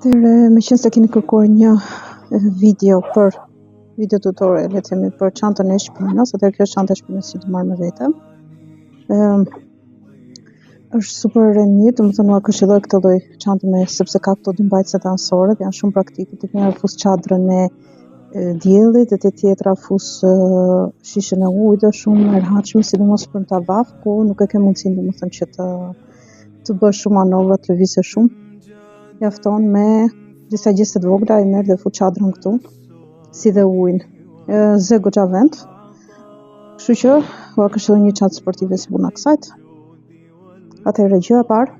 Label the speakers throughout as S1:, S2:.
S1: Atëherë, me qenë se keni kërkuar një video tutorial, le të themi, për çantën e shpinës, atëherë kjo është çanta e shpinës që do marr me vete. Është super e mirë, domethënë ua këshilloj këtë lloj çante sepse ka këto dy mbajtëset anësore, janë shumë praktike. Të njëra fus çadrën e diellit, e tjetra fus shishën e ujit, është shumë e rehatshme, sidomos për në tavaf, ku nuk e ke mundësinë domethënë që të bësh shumë manovra, të lëvizësh shumë. Mjafton me disa gjese të vogla, i merr dhe fut çadrën këtu, si dhe ujin. Zë goxha vend. Kështu që ua këshilloj një çantë sportive si puna kësajt. Atëherë gjëja e parë,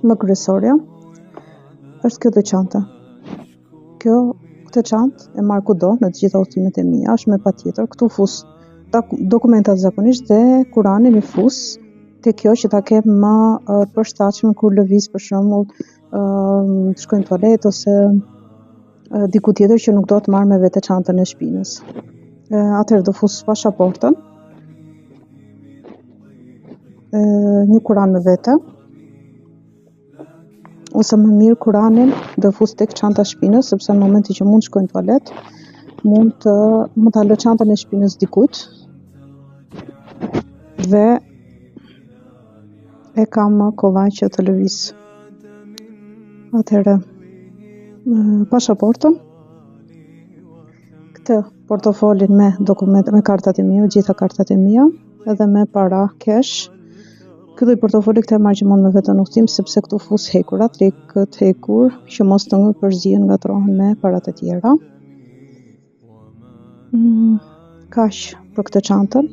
S1: më kryesorja, është kjo lloj çante. Këtë çantë e marr kudo në të gjitha udhëtimet e mia, është me patjetër. Këtu fus dokumentat zakonisht dhe Kuranin i fus te kjo që ta kem më të përshtatshme kur lëviz, për shembull, të shkoj në tualet ose diku tjetër që nuk do të marr me vete çantën e shpinës. Atëherë do fus pasaportën, një Kuran me vete, ose më mirë Kuranin do fus tek çanta e shpinës, sepse në momentin që mund të shkoj në tualet, mund ta lë çantën e shpinës dikujt dhe e kam më kollaj që të lëviz. Atëherë, pasaportën, këtë portofolin me dokumente, me kartat e mia, gjitha kartat e mia, edhe me para cash. Ky lloj portofoli këtë e marr gjithmonë me vete në udhtim, sepse këtu fus hekurat, lekët hekur, që mos të përzihen, ngatrohen me parat e tjera. Kaq për këtë çantën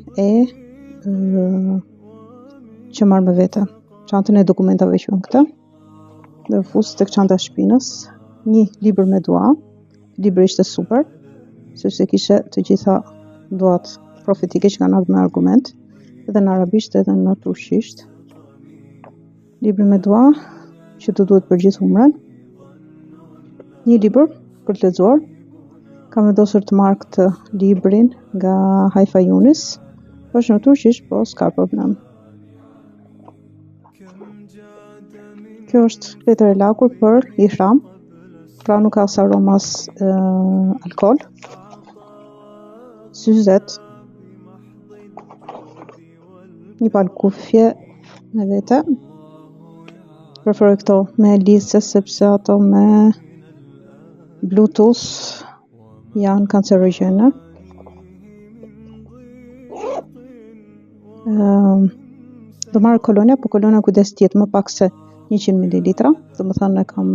S1: që marr me vete. Çantën e dokumentave që këtë. Dhe fus tek çanta e shpinës, një libër me dua. Libri ishte super, sepse kishte të gjitha duat profetike që kanë ardhur me argument, edhe në arabisht edhe në turqisht. Libri me dua që të duhet për gjithë umren. Një libër për të lexuar. Kam vendosur të marr këtë librin nga Haifa Yunis. Është në turqisht, po s'ka problem. Kjo është letër e lakur për ihram, pra nuk ka as aromas alkool. Syzet, një palë kufje me vete. Preferoj këto me lisë, sepse ato me Bluetooth janë kancerogjene. Do marr kolonia, po kolonia kujdes të jetë më pak se 100 ml, domethënë e kam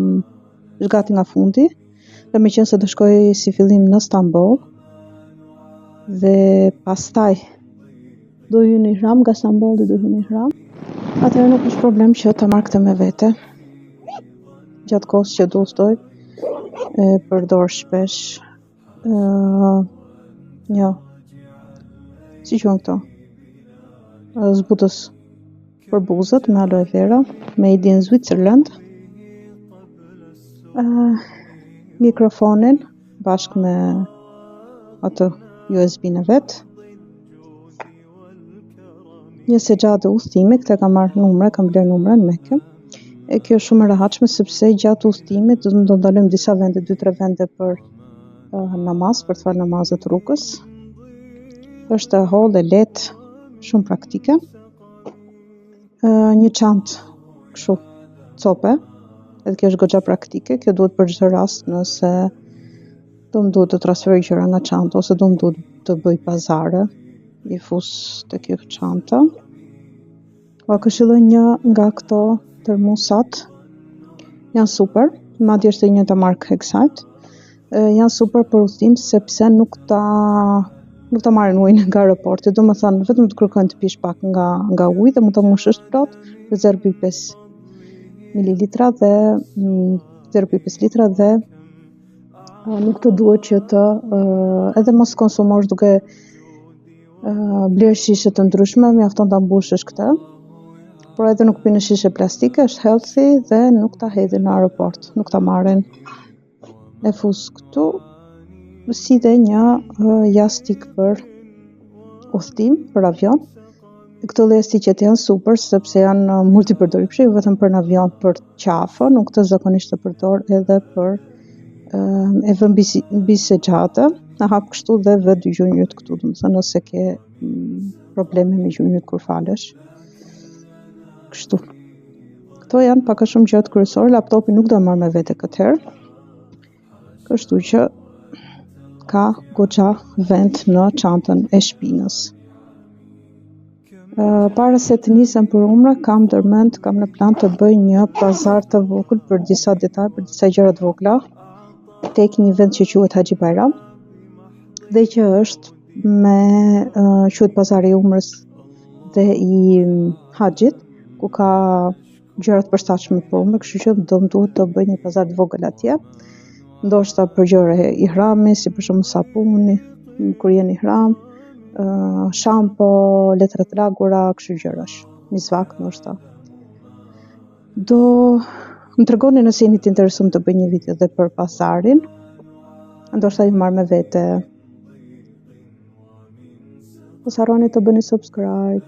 S1: gati nga fundi, dhe me qenë se do shkoj si fillim në Stamboll, dhe pastaj do hyj në ihram, nga Stambolli do hyj në ihram, atëherë nuk është problem që ta marr këtë me vete. Gjatë kohës që do udhtoj, e përdor shpesh si quhen këto? Zbutës për buzët me aloe vera, made in Switzerland. Mikrofonin bashkë me atë USB në vet. Një sexhadë udhëtimi, këtë kam marrë numre, kam bler numre në Mekë. Kjo është shumë e rehatshme sepse gjatë udhëtimit do të ndalojmë disa vende, 2-3 vende për namaz, për të falë namazet rrugës. Është e hollë, e lehtë, shumë praktike. Një çantë kështu cope, edhe kjo është goxha praktike. Kjo duhet për çdo rast, nëse do më duhet të transferoj gjëra nga çanta ose do më duhet të bëj pazare, i fus te kjo çanta. Ua këshilloj një nga këto termosat. Janë super, madje është e njëjta markë e kësajt. Janë super për udhtim sepse nuk ta marrin ujin nga aeroporti, domethënë vetëm të kërkojnë të pish pak nga uji dhe mund ta mushësh plot me 0.5 mililitra dhe 0.5 litra dhe nuk të duhet që të edhe mos konsumosh duke bler shishe të ndryshme, mjafton ta mbushësh këtë. Por edhe nuk pinë shishe plastike, është healthy dhe nuk ta hedhin në aeroport, nuk ta marrin. E fus këtu, si dhe një jastik për udhtim, për avion. Këto elastiqet janë super sepse janë multipërdorshme, jo vetëm për në avion për qafën, unë këtë zakonisht të përdor edhe për e vëm bise gjate, në hap kështu dhe vë dy gjunjët këtu, do të thënë nëse ke probleme me gjunjët kur falesh. Kështu. Këto janë pak a shumë gjërat kryesore, laptopi nuk do marr me vete këtë herë. Kështu që ka goxha vend në çantën e shpinës. Para se të nisem për umre, kam në plan të bëj një pazar të vogël për disa detaj, për disa gjëra të vogla, tek një vend që quhet Haxhi Bajram, dhe që është quhet pazari i umrës dhe i haxhit, ku ka gjëra të përshtatshme për umre, kështu që do më duhet të bëj një pazar të vogël atje. Ndoshta për gjëra ihrami, si për shembull sapuni, kur jeni ihram, shampo, letra të lagura, kështu gjërash, misvak ndoshta. Do më tregoni nëse jeni të interesuar të bëj një video edhe për pazarin. Ndoshta ju marr me vete. Mos harroni të bëni subscribe.